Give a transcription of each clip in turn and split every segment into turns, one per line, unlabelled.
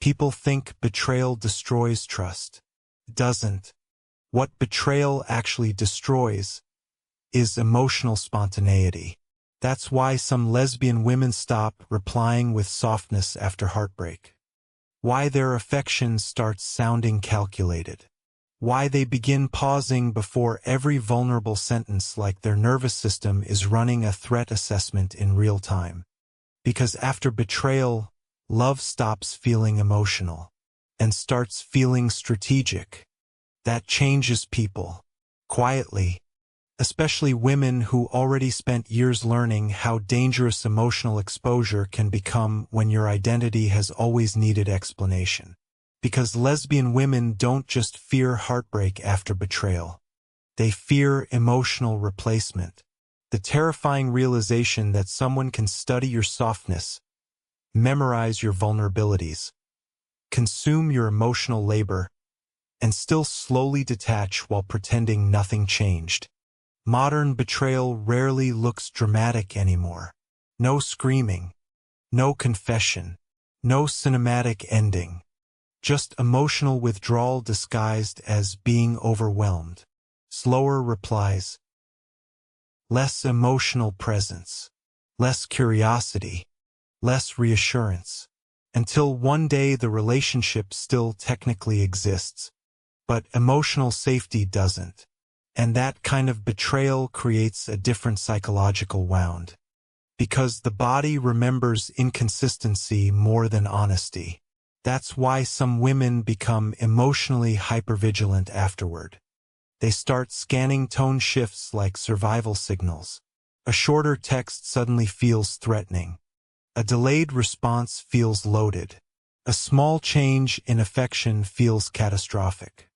People think betrayal destroys trust. It doesn't. What betrayal actually destroys is emotional spontaneity. That's why some lesbian women stop replying with softness after heartbreak. Why their affection starts sounding calculated. Why they begin pausing before every vulnerable sentence like their nervous system is running a threat assessment in real time. Because after betrayal, love stops feeling emotional and starts feeling strategic. That changes people. Quietly. Especially women who already spent years learning how dangerous emotional exposure can become when your identity has always needed explanation. Because lesbian women don't just fear heartbreak after betrayal. They fear emotional replacement. The terrifying realization that someone can study your softness, memorize your vulnerabilities, consume your emotional labor, and still slowly detach while pretending nothing changed. Modern betrayal rarely looks dramatic anymore. No screaming, no confession, no cinematic ending. Just emotional withdrawal disguised as being overwhelmed. Slower replies. Less emotional presence. Less curiosity. Less reassurance. Until one day the relationship still technically exists, but emotional safety doesn't. And that kind of betrayal creates a different psychological wound. Because the body remembers inconsistency more than honesty. That's why some women become emotionally hypervigilant afterward. They start scanning tone shifts like survival signals. A shorter text suddenly feels threatening. A delayed response feels loaded. A small change in affection feels catastrophic.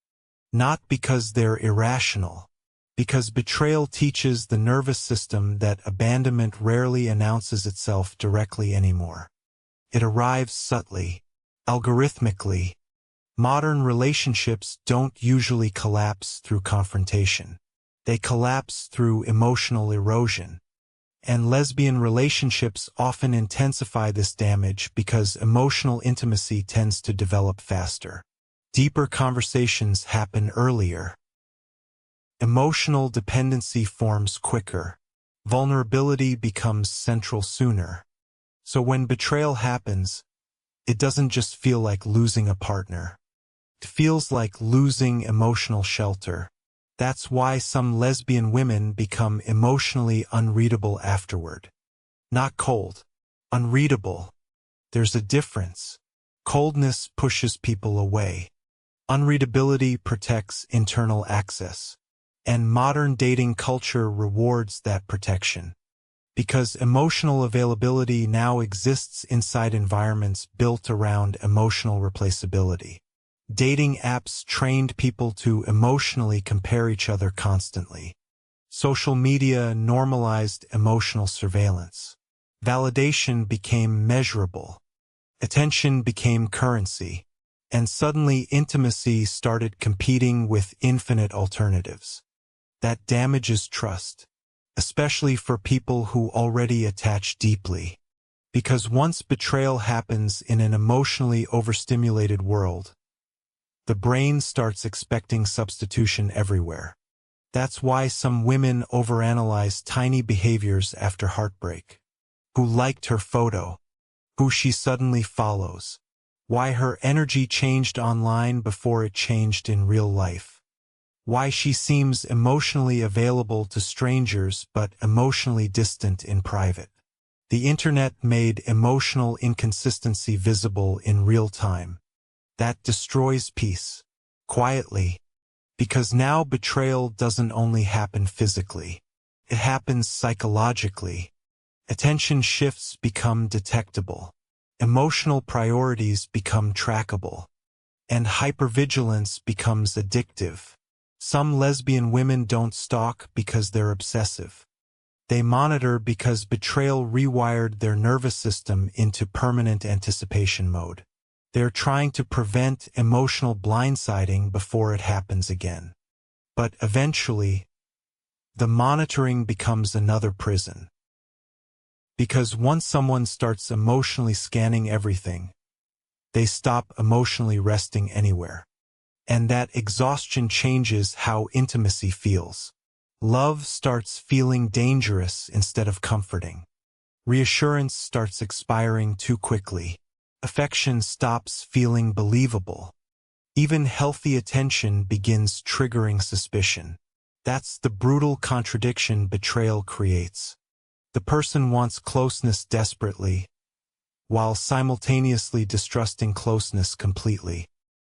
Not because they're irrational. Because betrayal teaches the nervous system that abandonment rarely announces itself directly anymore. It arrives subtly, algorithmically. Modern relationships don't usually collapse through confrontation. They collapse through emotional erosion. And lesbian relationships often intensify this damage because emotional intimacy tends to develop faster. Deeper conversations happen earlier. Emotional dependency forms quicker. Vulnerability becomes central sooner. So when betrayal happens, it doesn't just feel like losing a partner. It feels like losing emotional shelter. That's why some lesbian women become emotionally unreadable afterward. Not cold. Unreadable. There's a difference. Coldness pushes people away. Unreadability protects internal access. And modern dating culture rewards that protection. Because emotional availability now exists inside environments built around emotional replaceability. Dating apps trained people to emotionally compare each other constantly. Social media normalized emotional surveillance. Validation became measurable. Attention became currency. And suddenly intimacy started competing with infinite alternatives. That damages trust, especially for people who already attach deeply. Because once betrayal happens in an emotionally overstimulated world, the brain starts expecting substitution everywhere. That's why some women overanalyze tiny behaviors after heartbreak. Who liked her photo? Who she suddenly follows? Why her energy changed online before it changed in real life? Why she seems emotionally available to strangers but emotionally distant in private. The internet made emotional inconsistency visible in real time. That destroys peace. Quietly. Because now betrayal doesn't only happen physically. It happens psychologically. Attention shifts become detectable. Emotional priorities become trackable. And hypervigilance becomes addictive. Some lesbian women don't stalk because they're obsessive. They monitor because betrayal rewired their nervous system into permanent anticipation mode. They're trying to prevent emotional blindsiding before it happens again. But eventually, the monitoring becomes another prison. Because once someone starts emotionally scanning everything, They stop emotionally resting anywhere. And that exhaustion changes how intimacy feels. Love starts feeling dangerous instead of comforting. Reassurance starts expiring too quickly. Affection stops feeling believable. Even healthy attention begins triggering suspicion. That's the brutal contradiction betrayal creates. The person wants closeness desperately, while simultaneously distrusting closeness completely.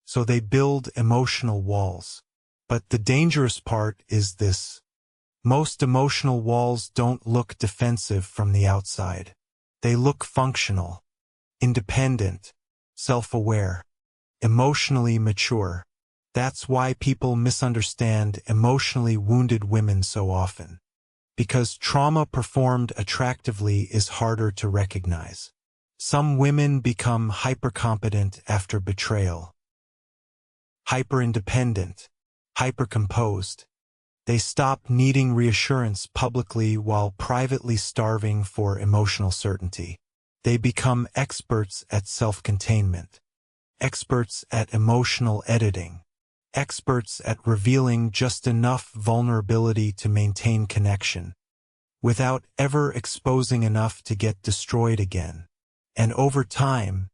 So they build emotional walls. But the dangerous part is this. Most emotional walls don't look defensive from the outside. They look functional, independent, self-aware, emotionally mature. That's why people misunderstand emotionally wounded women so often. Because trauma performed attractively is harder to recognize. Some women become hypercompetent after betrayal, hyper-independent, hyper-composed. They stop needing reassurance publicly while privately starving for emotional certainty. They become experts at self-containment, experts at emotional editing, experts at revealing just enough vulnerability to maintain connection, without ever exposing enough to get destroyed again. And over time,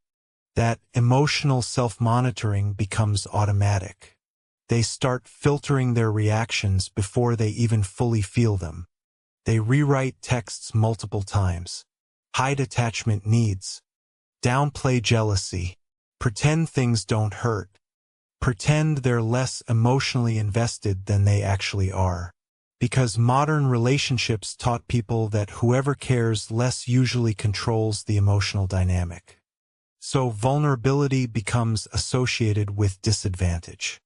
that emotional self-monitoring becomes automatic. They start filtering their reactions before they even fully feel them. They rewrite texts multiple times, hide attachment needs, downplay jealousy, pretend things don't hurt, pretend they're less emotionally invested than they actually are. Because modern relationships taught people that whoever cares less usually controls the emotional dynamic. So vulnerability becomes associated with disadvantage,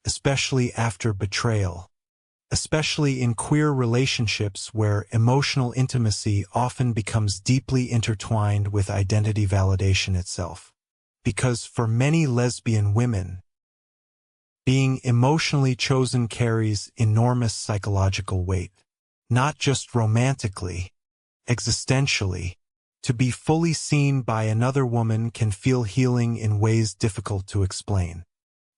especially after betrayal, especially in queer relationships where emotional intimacy often becomes deeply intertwined with identity validation itself. Because for many lesbian women, being emotionally chosen carries enormous psychological weight, not just romantically, existentially. To be fully seen by another woman can feel healing in ways difficult to explain.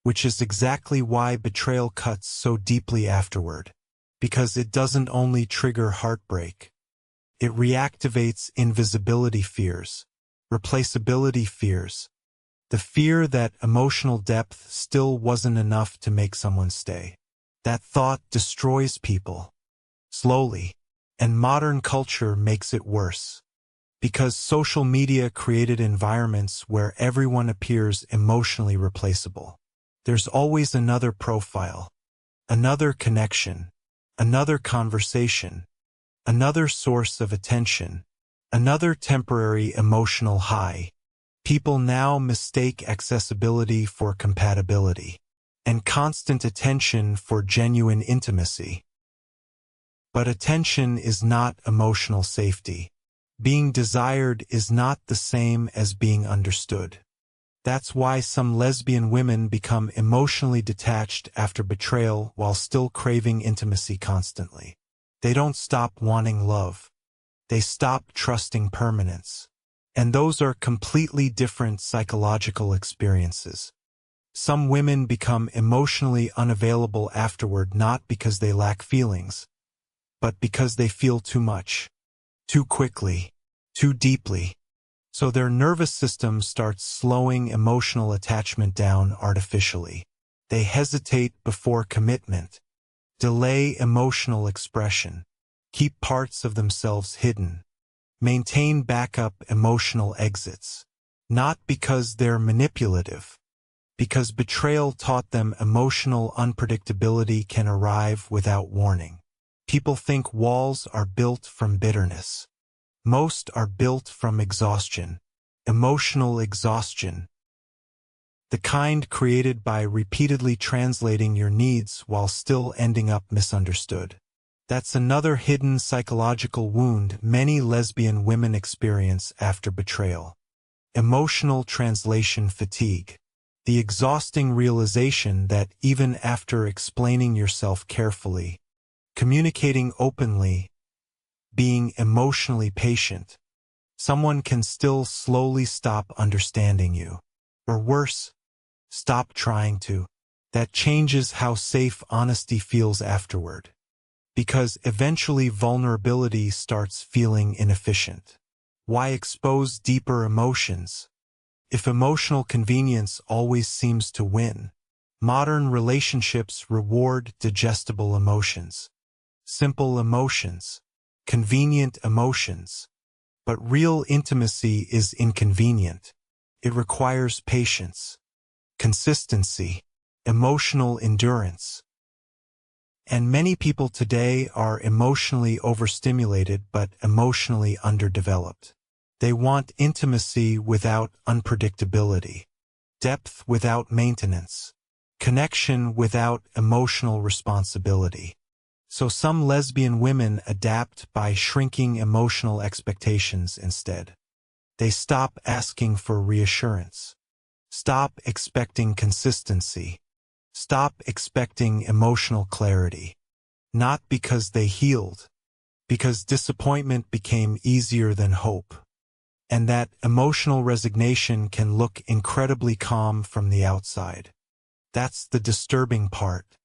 Which is exactly why betrayal cuts so deeply afterward. Because it doesn't only trigger heartbreak. It reactivates invisibility fears, replaceability fears, the fear that emotional depth still wasn't enough to make someone stay. That thought destroys people, slowly, and modern culture makes it worse. Because social media created environments where everyone appears emotionally replaceable. There's always another profile, another connection, another conversation, another source of attention, another temporary emotional high. People now mistake accessibility for compatibility, and constant attention for genuine intimacy. But attention is not emotional safety. Being desired is not the same as being understood. That's why some lesbian women become emotionally detached after betrayal while still craving intimacy constantly. They don't stop wanting love. They stop trusting permanence. And those are completely different psychological experiences. Some women become emotionally unavailable afterward not because they lack feelings, but because they feel too much, too quickly, too deeply. So their nervous system starts slowing emotional attachment down artificially. They hesitate before commitment, delay emotional expression, keep parts of themselves hidden, maintain backup emotional exits. Not because they're manipulative, because betrayal taught them emotional unpredictability can arrive without warning. People think walls are built from bitterness. Most are built from exhaustion, emotional exhaustion, the kind created by repeatedly translating your needs while still ending up misunderstood. That's another hidden psychological wound many lesbian women experience after betrayal. Emotional translation fatigue. The exhausting realization that even after explaining yourself carefully, communicating openly, being emotionally patient, someone can still slowly stop understanding you. Or worse, stop trying to. That changes how safe honesty feels afterward. Because eventually vulnerability starts feeling inefficient. Why expose deeper emotions? If emotional convenience always seems to win, modern relationships reward digestible emotions. Simple emotions. Convenient emotions. But real intimacy is inconvenient. It requires patience, consistency, emotional endurance. And many people today are emotionally overstimulated but emotionally underdeveloped. They want intimacy without unpredictability, depth without maintenance, connection without emotional responsibility. So some lesbian women adapt by shrinking emotional expectations instead. They stop asking for reassurance. Stop expecting consistency. Stop expecting emotional clarity. Not because they healed, because disappointment became easier than hope. And that emotional resignation can look incredibly calm from the outside. That's the disturbing part.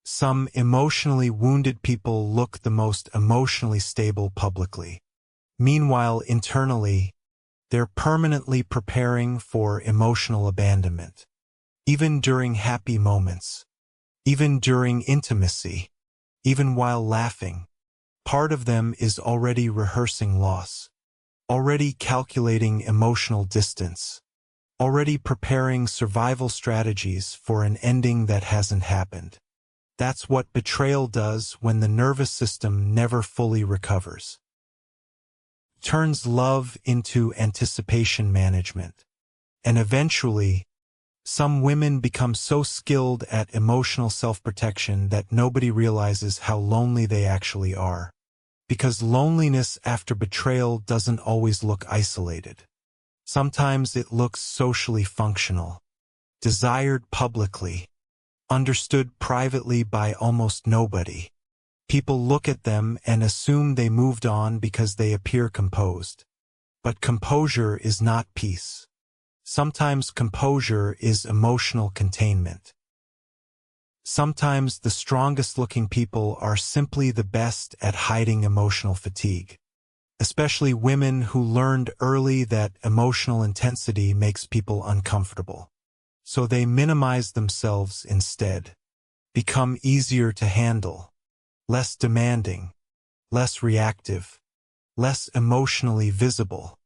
Some emotionally wounded people look the most emotionally stable publicly. Meanwhile, internally, they're permanently preparing for emotional abandonment. Even during happy moments, even during intimacy, even while laughing, part of them is already rehearsing loss, already calculating emotional distance, already preparing survival strategies for an ending that hasn't happened. That's what betrayal does when the nervous system never fully recovers. Turns love into anticipation management. And eventually, some women become so skilled at emotional self-protection that nobody realizes how lonely they actually are. Because loneliness after betrayal doesn't always look isolated. Sometimes it looks socially functional, desired publicly, understood privately by almost nobody. People look at them and assume they moved on because they appear composed. But composure is not peace. Sometimes composure is emotional containment. Sometimes the strongest-looking people are simply the best at hiding emotional fatigue. Especially women who learned early that emotional intensity makes people uncomfortable. So they minimize themselves instead. Become easier to handle. Less demanding. Less reactive. Less emotionally visible.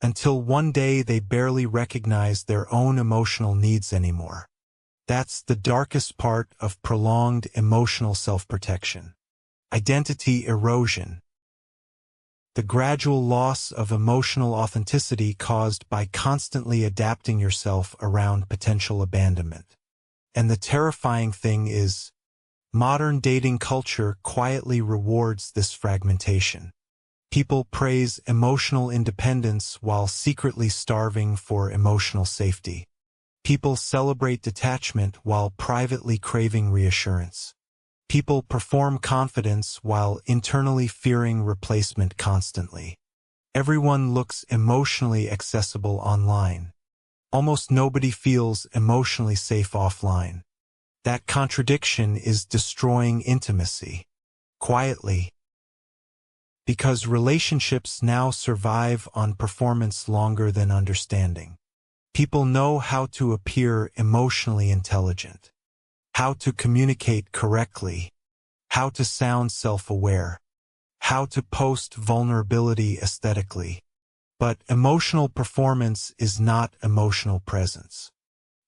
Until one day they barely recognize their own emotional needs anymore. That's the darkest part of prolonged emotional self-protection. Identity erosion. The gradual loss of emotional authenticity caused by constantly adapting yourself around potential abandonment. And the terrifying thing is, modern dating culture quietly rewards this fragmentation. People praise emotional independence while secretly starving for emotional safety. People celebrate detachment while privately craving reassurance. People perform confidence while internally fearing replacement constantly. Everyone looks emotionally accessible online. Almost nobody feels emotionally safe offline. That contradiction is destroying intimacy. Quietly. Because relationships now survive on performance longer than understanding. People know how to appear emotionally intelligent, how to communicate correctly, how to sound self-aware, how to post vulnerability aesthetically. But emotional performance is not emotional presence.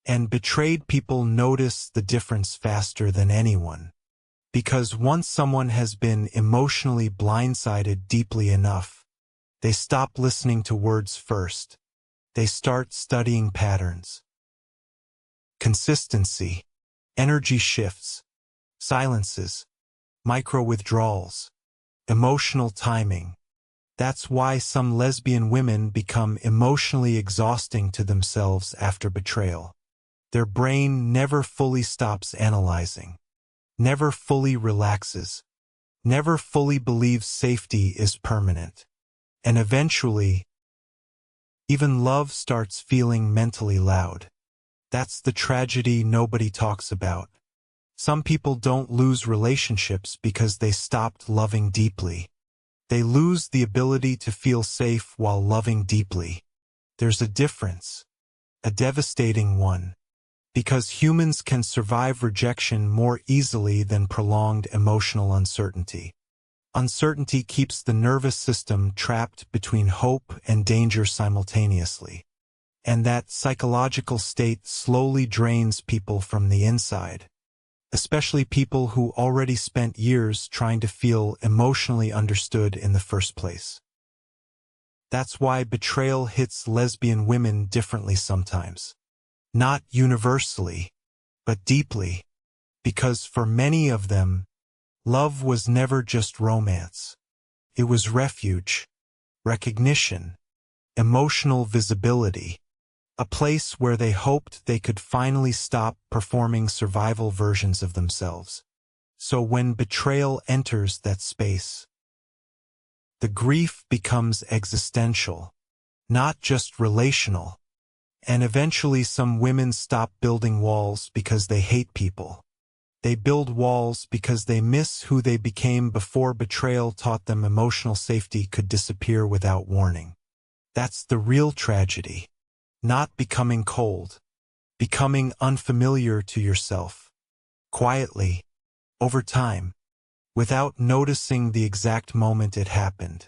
And betrayed people notice the difference faster than anyone. Because once someone has been emotionally blindsided deeply enough, they stop listening to words first. They start studying patterns. Consistency, energy shifts, silences, micro-withdrawals, emotional timing. That's why some lesbian women become emotionally exhausting to themselves after betrayal. Their brain never fully stops analyzing, never fully relaxes, never fully believes safety is permanent. And eventually, Even love starts feeling mentally loud. That's the tragedy nobody talks about. Some people don't lose relationships because they stopped loving deeply. They lose the ability to feel safe while loving deeply. There's a difference, a devastating one, because humans can survive rejection more easily than prolonged emotional uncertainty. Uncertainty keeps the nervous system trapped between hope and danger simultaneously. And that psychological state slowly drains people from the inside, especially people who already spent years trying to feel emotionally understood in the first place. That's why betrayal hits lesbian women differently sometimes. Not universally, but deeply, because for many of them, love was never just romance. It was refuge, recognition, emotional visibility, a place where they hoped they could finally stop performing survival versions of themselves. So when betrayal enters that space, the grief becomes existential, not just relational. And eventually some women stop building walls because they hate people. They build walls because they miss who they became before betrayal taught them emotional safety could disappear without warning. That's the real tragedy. Not becoming cold, becoming unfamiliar to yourself. Quietly, over time, without noticing the exact moment it happened.